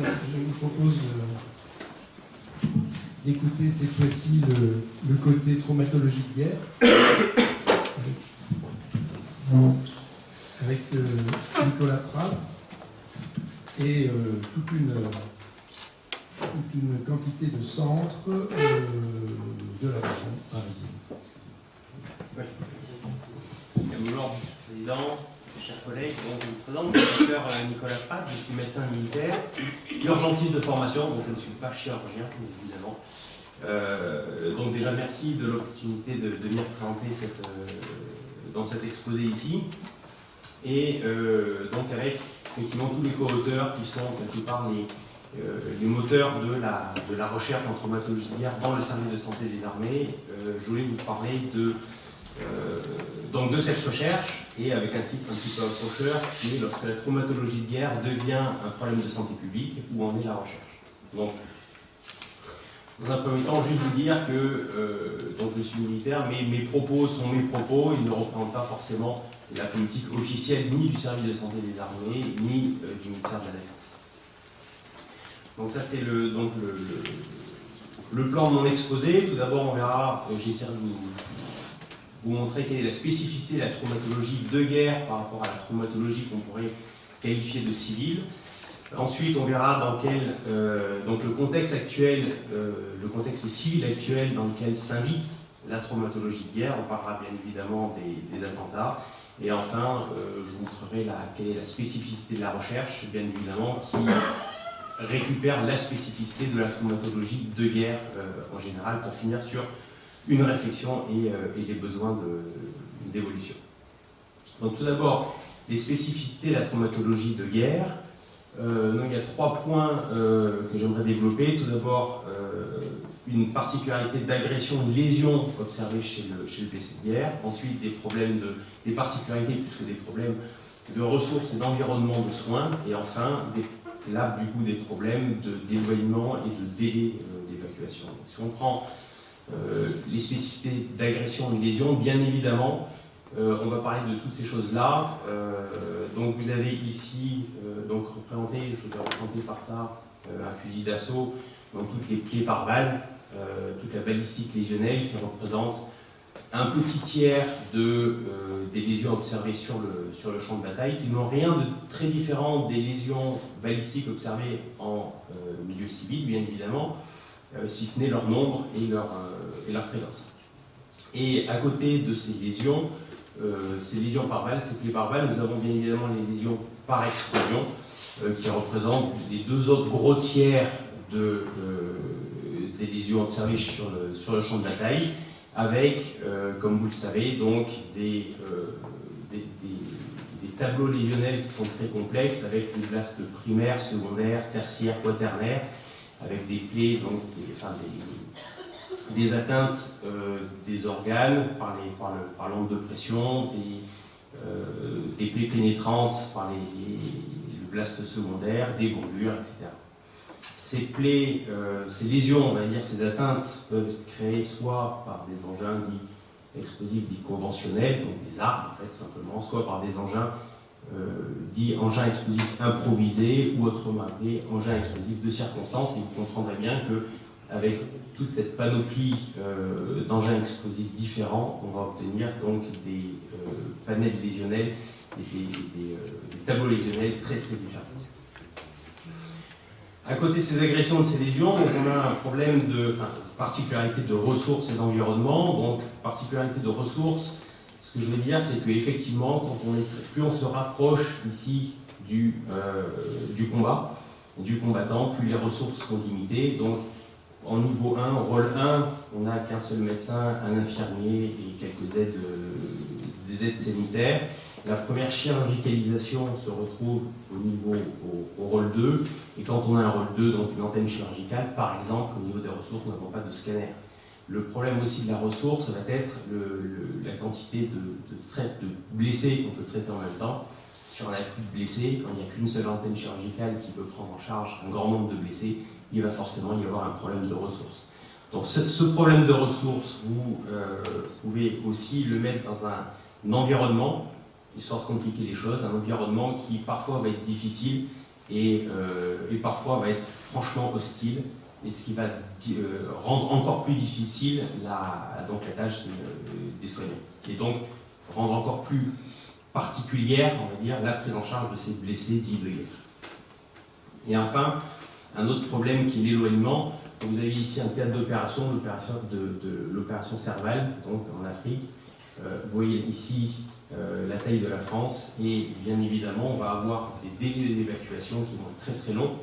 je vous propose d'écouter cette fois-ci le côté traumatologie de guerre avec Nicolas Prat et toute une quantité de centres de la région parisienne. Oui. Bonjour, Président, chers collègues. Donc, je me présente, je suis le docteur Nicolas Prat, je suis médecin militaire, urgentiste de formation, donc je ne suis pas chirurgien, évidemment. Donc déjà, merci de l'opportunité de venir présenter dans cet exposé ici. Et donc avec effectivement tous les co-auteurs qui sont quelque part les moteurs de la recherche en traumatologie de guerre dans le service de santé des armées, je voulais vous parler de cette recherche, et avec un titre un petit peu accrocheur, qui est lorsque la traumatologie de guerre devient un problème de santé publique, où en est la recherche. Donc, dans un premier temps, juste vous dire que donc je suis militaire, mais mes propos sont mes propos, ils ne représentent pas forcément la politique officielle ni du service de santé des armées, ni du ministère de la Défense. Donc ça c'est le plan de mon exposé. Tout d'abord on verra, j'essaierai de vous montrer quelle est la spécificité de la traumatologie de guerre par rapport à la traumatologie qu'on pourrait qualifier de civile. Ensuite on verra dans quel donc le contexte actuel, le contexte civil actuel dans lequel s'invite la traumatologie de guerre. On parlera bien évidemment des attentats. Et enfin, je vous montrerai quelle est la spécificité de la recherche, bien évidemment, qui récupère la spécificité de la traumatologie de guerre en général, pour finir sur une réflexion et les besoins d'évolution. Donc tout d'abord, les spécificités de la traumatologie de guerre. Donc, il y a 3 points que j'aimerais développer. Tout d'abord, une particularité d'agression, une lésion observée chez le blessé de guerre. Ensuite, des particularités, puisque des problèmes de ressources et d'environnement de soins. Et enfin, des problèmes d'éloignement et de délai d'évacuation. Si on prend les spécificités d'agression et de lésion, bien évidemment, on va parler de toutes ces choses-là. Donc vous avez ici, je vais représenter par ça un fusil d'assaut, donc toutes les plaies par balle, toute la balistique lésionnelle qui représente un petit tiers des lésions observées sur le champ de bataille, qui n'ont rien de très différent des lésions balistiques observées en milieu civil, bien évidemment, si ce n'est leur nombre et leur fréquence. Et à côté de ces lésions par balle, ces plaies par balle, nous avons bien évidemment les lésions par explosion, qui représentent les 2 autres gros tiers des lésions observées sur le champ de bataille, avec, comme vous le savez, donc des tableaux lésionnels qui sont très complexes, avec des blastes primaires, secondaires, tertiaires, quaternaires, avec des plaies, donc des atteintes des organes par l'onde de pression, des plaies pénétrantes par le blast secondaire, des brûlures, etc. Ces plaies, ces lésions, on va dire, ces atteintes peuvent être créées soit par des engins dits explosifs, dits conventionnels, donc des armes en fait, tout simplement, soit par des engins dits engins explosifs improvisés, ou autrement appelés engins explosifs de circonstance. Et vous comprendrez bien qu'avec toute cette panoplie d'engins explosifs différents, on va obtenir donc des panels lésionnels et des tableaux lésionnels très très différents. À côté de ces agressions, de ces lésions, on a un problème de particularité de ressources et d'environnement. Donc, particularité de ressources, ce que je veux dire, c'est qu'effectivement, plus on se rapproche ici du combattant, plus les ressources sont limitées. Donc, en niveau 1, au rôle 1, on n'a qu'un seul médecin, un infirmier et quelques des aides sanitaires. La première chirurgicalisation se retrouve au rôle 2, et quand on a un rôle 2, donc une antenne chirurgicale, par exemple, au niveau des ressources, nous n'avons pas de scanner. Le problème aussi de la ressource, ça va être la quantité de blessés qu'on peut traiter en même temps. Sur un afflux de blessés, quand il n'y a qu'une seule antenne chirurgicale qui peut prendre en charge un grand nombre de blessés, il va forcément y avoir un problème de ressources. Donc ce problème de ressources, vous pouvez aussi le mettre dans un environnement, histoire de compliquer les choses, un environnement qui parfois va être difficile et parfois va être franchement hostile, et ce qui va rendre encore plus difficile la tâche des soignants. Et donc rendre encore plus particulière, on va dire, la prise en charge de ces blessés dits de guerre. Et enfin, un autre problème qui est l'éloignement. Vous avez ici un théâtre d'opération, l'opération Serval, donc en Afrique. Vous voyez ici la taille de la France, et bien évidemment, on va avoir des délais d'évacuation qui vont être très très longs,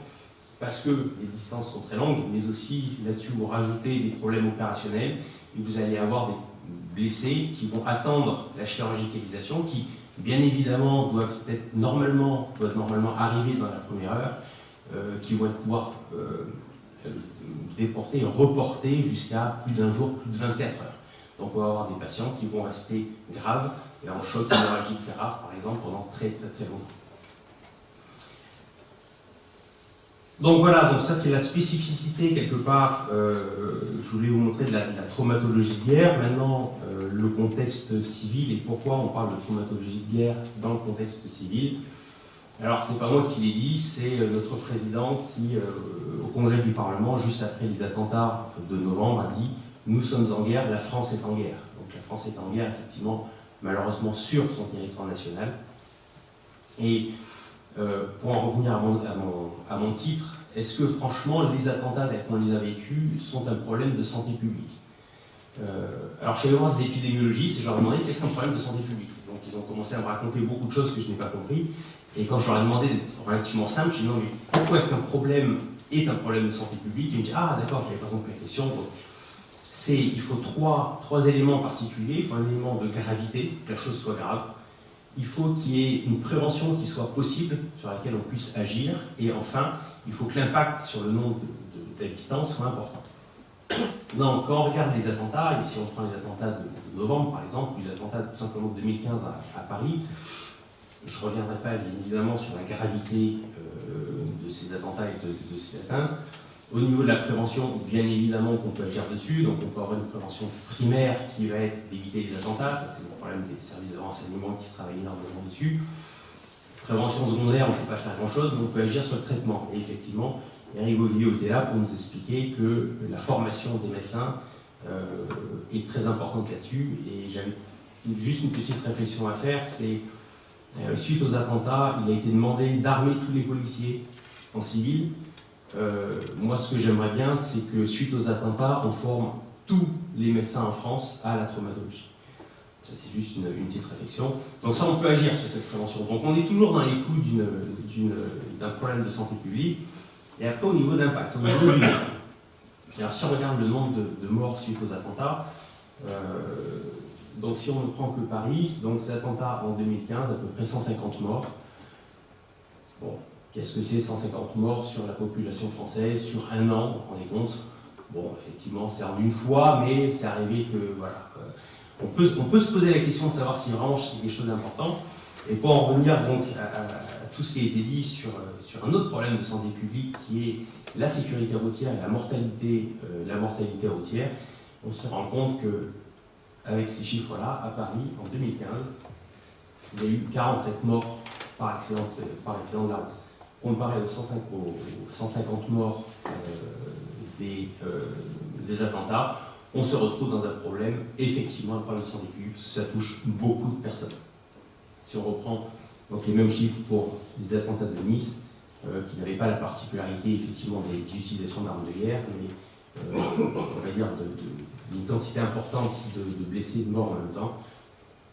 parce que les distances sont très longues, mais aussi là-dessus vous rajoutez des problèmes opérationnels, et vous allez avoir des blessés qui vont attendre la chirurgicalisation, qui bien évidemment doivent normalement arriver dans la première heure, qui vont pouvoir déportés et reportés jusqu'à plus d'un jour, plus de 24 heures. Donc on va avoir des patients qui vont rester graves et en choc hémorragique grave, par exemple, pendant très longtemps. Donc voilà, donc ça c'est la spécificité quelque part, je voulais vous montrer de la traumatologie de guerre. Maintenant, le contexte civil et pourquoi on parle de traumatologie de guerre dans le contexte civil. Alors c'est pas moi qui l'ai dit, c'est notre président qui, au congrès du Parlement, juste après les attentats de novembre, a dit « Nous sommes en guerre, la France est en guerre ». Donc la France est en guerre, effectivement, malheureusement sur son territoire national. Et pour en revenir à mon titre, est-ce que franchement les attentats tels qu'on les a vécus sont un problème de santé publique? Alors je suis allé voir des épidémiologistes et je leur ai demandé qu'est-ce qu'un problème de santé publique. Donc ils ont commencé à me raconter beaucoup de choses que je n'ai pas compris. Et quand je leur ai demandé d'être relativement simple, j'ai dit non mais pourquoi est-ce qu'un problème est un problème de santé publique? Ils me disent ah d'accord, je n'avais pas compris la question. Il faut trois éléments particuliers. Il faut un élément de gravité, que la chose soit grave. Il faut qu'il y ait une prévention qui soit possible, sur laquelle on puisse agir. Et enfin, il faut que l'impact sur le nombre d'habitants soit important. Donc, quand on regarde les attentats, ici on prend les attentats de novembre par exemple, ou les attentats tout simplement de 2015 à Paris, je ne reviendrai pas bien évidemment sur la gravité de ces attentats et de ces atteintes. Au niveau de la prévention, bien évidemment qu'on peut agir dessus, donc on peut avoir une prévention primaire qui va être d'éviter les attentats, ça c'est le problème des services de renseignement qui travaillent énormément dessus. Prévention secondaire, on ne peut pas faire grand-chose, mais on peut agir sur le traitement. Et effectivement, Eric Vauguier était là pour nous expliquer que la formation des médecins est très importante là-dessus. Et j'avais juste une petite réflexion à faire, c'est suite aux attentats, il a été demandé d'armer tous les policiers en civil. Moi, ce que j'aimerais bien, c'est que suite aux attentats, on forme tous les médecins en France à la traumatologie. Ça, c'est juste une petite réflexion. Donc ça, on peut agir sur cette prévention. Donc on est toujours dans les clous d'un problème de santé publique. Et après, au niveau d'impact, au niveau du nombre. Alors si on regarde le nombre de morts suite aux attentats, donc si on ne prend que Paris, donc ces attentats en 2015, à peu près 150 morts. Bon, qu'est-ce que c'est 150 morts sur la population française, sur un an, vous vous rendez compte? Bon, effectivement, c'est en une fois, mais c'est arrivé que, voilà. On peut se poser la question de savoir si vraiment c'est quelque chose d'important. Et pour en revenir donc à tout ce qui a été dit sur un autre problème de santé publique qui est la sécurité routière et la mortalité routière, on se rend compte qu'avec ces chiffres-là, à Paris, en 2015, il y a eu 47 morts par accident de la route. Comparé aux 150 morts des attentats, on se retrouve dans un problème, effectivement, un problème de santé publique, parce que ça touche beaucoup de personnes. Si on reprend donc, les mêmes chiffres pour les attentats de Nice, qui n'avaient pas la particularité, effectivement, d'utilisation d'armes de guerre, mais on va dire d'une quantité importante de blessés et de morts en même temps,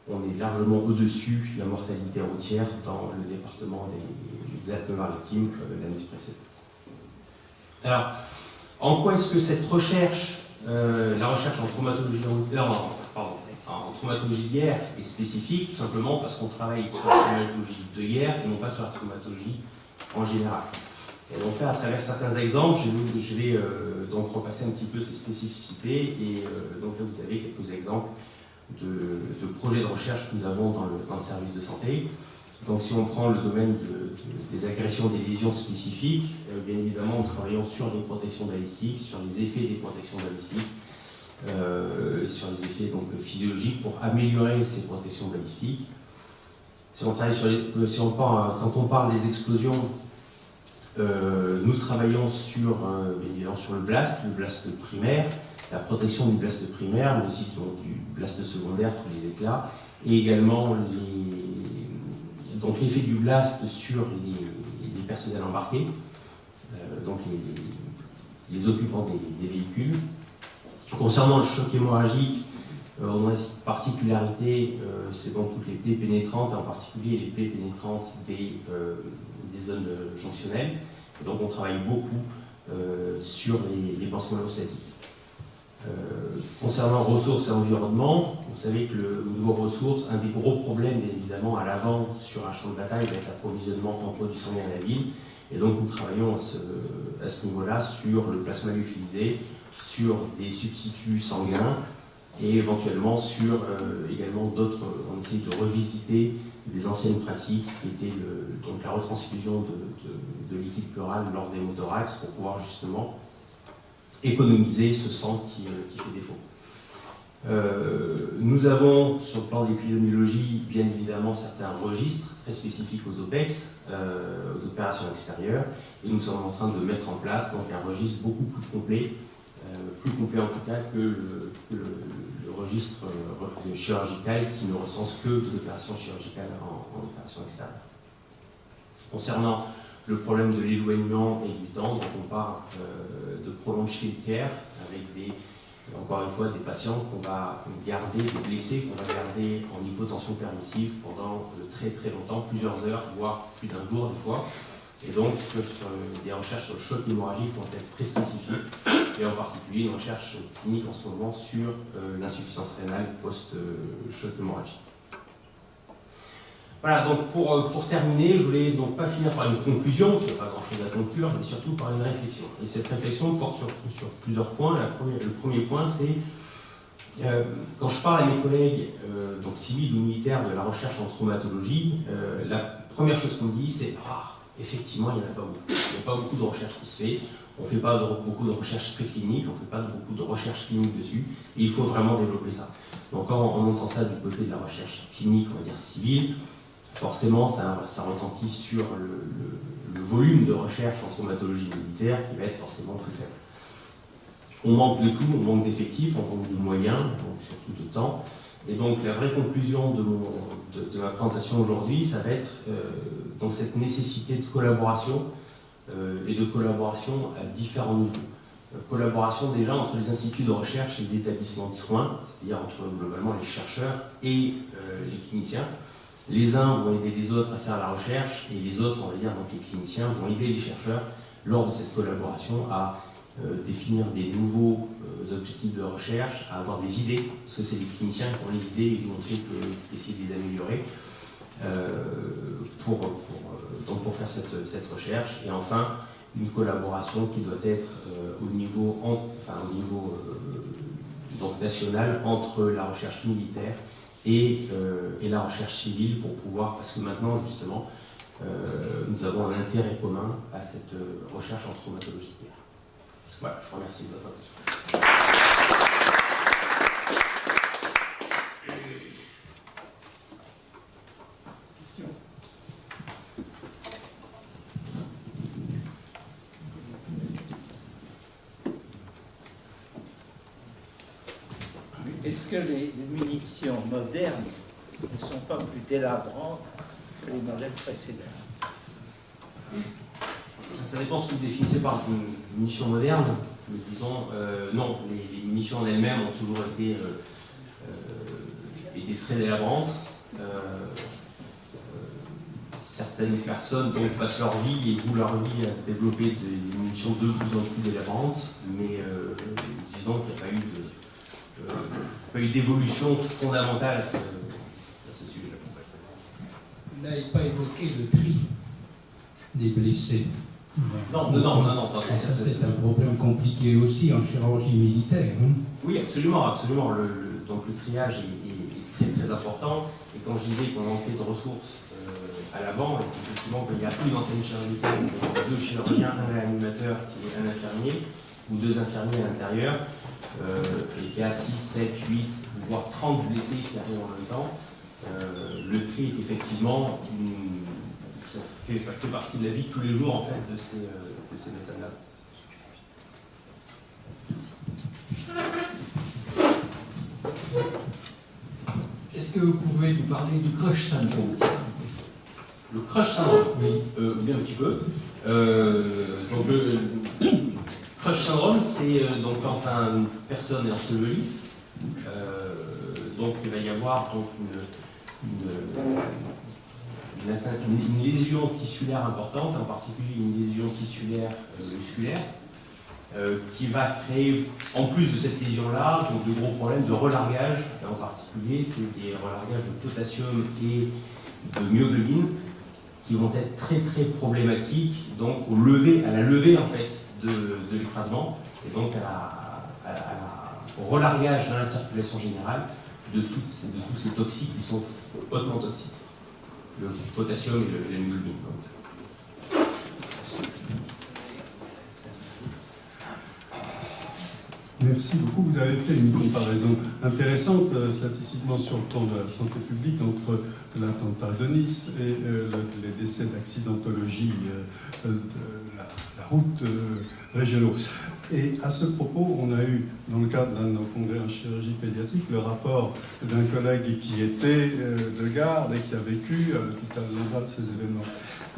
on est largement au-dessus de la mortalité routière dans le département des Alpes-Maritimes l'année précédente. Alors, en quoi est-ce que cette recherche, la recherche en traumatologie en traumatologie de guerre est spécifique? Tout simplement parce qu'on travaille sur la traumatologie de guerre et non pas sur la traumatologie en général. Et donc là, à travers certains exemples, je vais donc repasser un petit peu ces spécificités. Et donc là, vous avez quelques exemples de projets de recherche que nous avons dans le service de santé. Donc si on prend le domaine des agressions, des lésions spécifiques, bien évidemment, nous travaillons sur les protections balistiques, sur les effets des protections balistiques, sur les effets donc, physiologiques pour améliorer ces protections balistiques. Si on travaille quand on parle des explosions, Nous travaillons sur le blast primaire, la protection du blast primaire, mais aussi donc, du blast secondaire, tous les éclats, et également l'effet du blast sur les personnels embarqués, donc les occupants des véhicules. Concernant le choc hémorragique, on a une particularité, c'est donc toutes les plaies pénétrantes, en particulier les plaies pénétrantes des zones jonctionnelles. Et donc on travaille beaucoup sur les pansements ostatiques. Concernant ressources et environnement, vous savez que au niveau ressources, un des gros problèmes, bien évidemment, à l'avant sur un champ de bataille, va être l'approvisionnement en produits sanguins à la ville. Et donc nous travaillons à ce niveau-là sur le plasma lyophilisé, sur des substituts sanguins et éventuellement sur également d'autres. On essaie de revisiter des anciennes pratiques qui étaient donc la retransfusion de liquide pleural lors des hémothorax pour pouvoir justement économiser ce sang qui fait défaut. Nous avons, sur le plan de l'épidémiologie, bien évidemment certains registres très spécifiques aux OPEX, aux opérations extérieures, et nous sommes en train de mettre en place donc, un registre beaucoup plus complet en tout cas que le registre chirurgical qui ne recense que des opérations chirurgicales en opération extérieure. Concernant le problème de l'éloignement et du temps, donc on parle de prolonged field care avec encore une fois des patients qu'on va garder, des blessés qu'on va garder en hypotension permissive pendant très très longtemps, plusieurs heures, voire plus d'un jour des fois. Et donc sur des recherches sur le choc hémorragique vont être très spécifiques, et en particulier une recherche clinique en ce moment sur l'insuffisance rénale post-choc hémorragique. Voilà, donc pour terminer, je voulais donc pas finir par une conclusion, parce qu'il n'y a pas grand-chose à conclure, mais surtout par une réflexion. Et cette réflexion porte sur plusieurs points. Le premier point, c'est quand je parle à mes collègues, donc civils ou militaires, de la recherche en traumatologie, la première chose qu'on me dit, c'est effectivement, il n'y en a pas beaucoup. Il n'y a pas beaucoup de recherche qui se fait. On ne fait pas beaucoup de recherche préclinique, on ne fait pas beaucoup de recherche clinique dessus. Et il faut vraiment développer ça. Donc en montant ça du côté de la recherche clinique, on va dire civile, forcément, ça retentit sur le volume de recherche en traumatologie militaire qui va être forcément plus faible. On manque de tout, on manque d'effectifs, on manque de moyens, donc surtout de temps. Et donc la vraie conclusion de ma présentation aujourd'hui, ça va être donc cette nécessité de collaboration et de collaboration à différents niveaux. Collaboration déjà entre les instituts de recherche et les établissements de soins, c'est-à-dire entre globalement les chercheurs et les cliniciens. Les uns vont aider les autres à faire la recherche et les autres, on va dire, donc les cliniciens, vont aider les chercheurs lors de cette collaboration à définir des nouveaux objectifs de recherche, à avoir des idées, parce que c'est les cliniciens qui ont les idées et qui vont essayer de les améliorer pour faire cette recherche. Et enfin, une collaboration qui doit être au niveau donc national entre la recherche militaire et la recherche civile pour pouvoir, parce que maintenant justement nous avons un intérêt commun à cette recherche en traumatologie. Voilà, je vous remercie de votre attention. Question. Est-ce que les munitions modernes ne sont pas plus délabrantes que les modèles précédents? Ça dépend ce que vous définissez par une munition moderne. Mais disons, non, les munitions en elles-mêmes ont toujours été très délabrantes. Certaines personnes donc, passent leur vie et vouent leur vie à développer des munitions de plus en plus délabrantes, mais disons qu'il n'y a pas eu d'évolution fondamentale à ce sujet-là. Vous n'avez pas évoqué le tri des blessés. Non. Ça, c'est un problème compliqué aussi en chirurgie militaire. Hein. Oui, absolument. Donc le triage est très très important. Et quand je disais qu'on manquait de ressources à l'avant, effectivement, qu'il y a une antenne chirurgicale, deux chirurgiens, un réanimateur et un infirmier, ou deux infirmiers à l'intérieur, et qu'il y a 6, 7, 8, voire 30 blessés qui arrivent en même temps, le tri est effectivement ça fait partie de la vie de tous les jours en fait de ces médecins-là. Est-ce que vous pouvez nous parler du crush syndrome? Le crush syndrome, Oui. oui, un petit peu. Donc le crush syndrome, c'est donc quand une personne est ensevelie, donc il va y avoir donc une lésion tissulaire importante, en particulier une lésion tissulaire musculaire, qui va créer, en plus de cette lésion-là, donc de gros problèmes de relargage, en particulier, c'est des relargages de potassium et de myoglobine, qui vont être très très problématiques donc à la levée en fait de l'écrasement et donc au relargage dans la circulation générale de tous ces toxiques qui sont hautement toxiques, le potassium et l'hémoglobine. Merci beaucoup. Vous avez fait une comparaison intéressante statistiquement sur le plan de la santé publique entre l'attentat de Nice et les décès d'accidentologie de la route régionaux. Et à ce propos, on a eu, dans le cadre d'un de nos congrès en chirurgie pédiatrique, le rapport d'un collègue qui était de garde et qui a vécu à l'hôpital Landrat ces événements.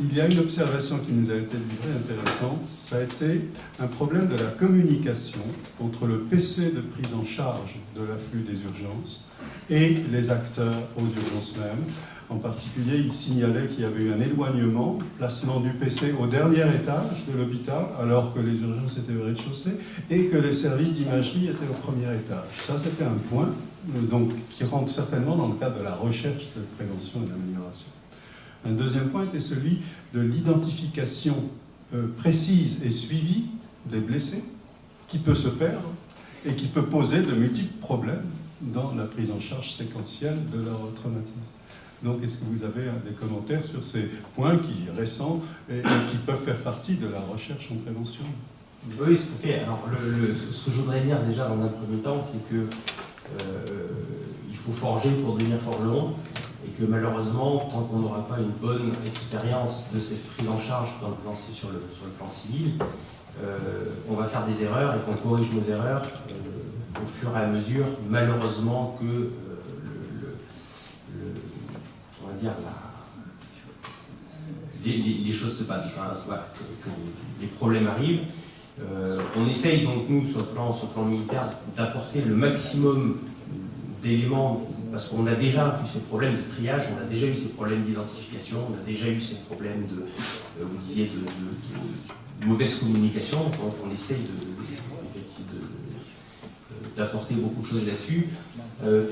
Il y a une observation qui nous a été livrée intéressante, ça a été un problème de la communication entre le PC de prise en charge de l'afflux des urgences et les acteurs aux urgences mêmes. En particulier, il signalait qu'il y avait eu un éloignement, placement du PC au dernier étage de l'hôpital, alors que les urgences étaient au rez-de-chaussée, et que les services d'imagerie étaient au premier étage. Ça, c'était un point donc, qui rentre certainement dans le cadre de la recherche de prévention et d'amélioration. Un deuxième point était celui de l'identification précise et suivie des blessés, qui peut se perdre et qui peut poser de multiples problèmes dans la prise en charge séquentielle de leur traumatisme. Donc, est-ce que vous avez des commentaires sur ces points qui récents et qui peuvent faire partie de la recherche en prévention? Oui, tout à fait. Alors, ce que je voudrais dire déjà dans un premier temps, c'est que il faut forger pour devenir forgeron, et que malheureusement, tant qu'on n'aura pas une bonne expérience de cette prise en charge sur le plan civil, on va faire des erreurs et qu'on corrige nos erreurs au fur et à mesure, malheureusement, que on va dire les choses se passent, que les problèmes arrivent. On essaye donc nous sur le plan militaire d'apporter le maximum d'éléments, parce qu'on a déjà eu ces problèmes de triage, on a déjà eu ces problèmes d'identification, on a déjà eu ces problèmes vous disiez, de mauvaise communication, donc on essaye d'apporter beaucoup de choses là-dessus.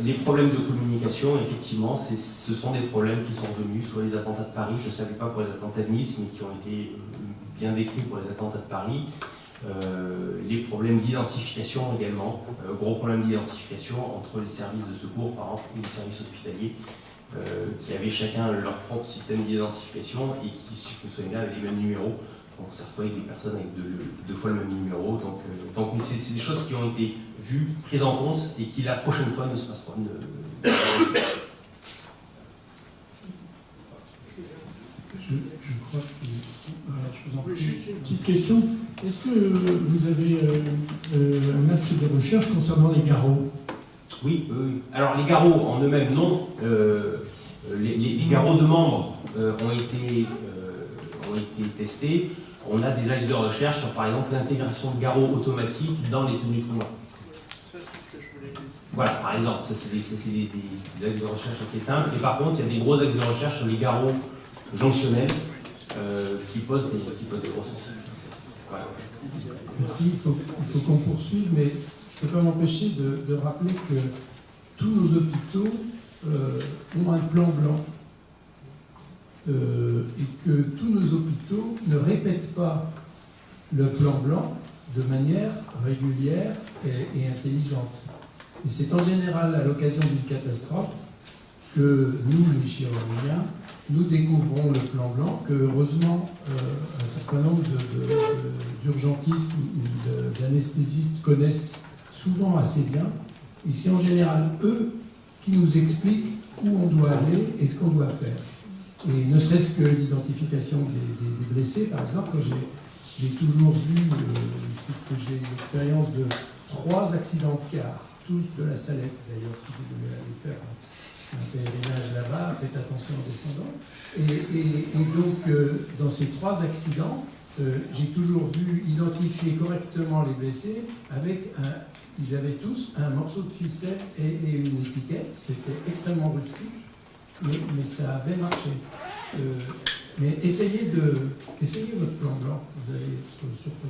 Les problèmes de communication, effectivement, ce sont des problèmes qui sont venus sur les attentats de Paris. Je ne savais pas pour les attentats de Nice, mais qui ont été bien décrits pour les attentats de Paris. Les problèmes d'identification également, gros problèmes d'identification entre les services de secours, par exemple, et les services hospitaliers, qui avaient chacun leur propre système d'identification et qui, si je me souviens bien, avaient les mêmes numéros. Donc, on s'est retrouvé avec des personnes avec deux fois le même numéro. Donc c'est des choses qui ont été vues, prises en compte et qui, la prochaine fois, ne se passeront pas. Je crois que... Alors, je vous en prie. Juste une petite question. Est-ce que vous avez un axe de recherche concernant les garrots? Oui. Alors, les garrots en eux-mêmes, non. Les garrots de membres ont été testés. On a des axes de recherche sur, par exemple, l'intégration de garrots automatiques dans les tenues de combat. Ça, c'est ce que je voulais dire. Voilà, par exemple, ça c'est des axes de recherche assez simples. Et par contre, il y a des gros axes de recherche sur les garrots jonctionnels qui posent des gros soucis. Voilà. Merci, il faut qu'on poursuive, mais je ne peux pas m'empêcher de rappeler que tous nos hôpitaux ont un plan blanc et que tous nos hôpitaux ne répètent pas le plan blanc de manière régulière et intelligente. Et c'est en général à l'occasion d'une catastrophe que nous, les chirurgiens, nous découvrons le plan blanc, que heureusement un certain nombre d'urgentistes ou d'anesthésistes connaissent souvent assez bien. Et c'est en général eux qui nous expliquent où on doit aller et ce qu'on doit faire. Et ne serait-ce que l'identification des blessés, par exemple, j'ai toujours vu, il se trouve que j'ai l'expérience de 3 accidents de car, tous de la Salette. D'ailleurs, si vous devez aller faire un pèlerinage là-bas, faites attention en descendant. Et donc, dans ces 3 accidents, j'ai toujours vu identifier correctement les blessés avec ils avaient tous un morceau de ficelle et une étiquette. C'était extrêmement rustique, mais ça avait marché. Mais essayez votre plan blanc, vous allez être surpris.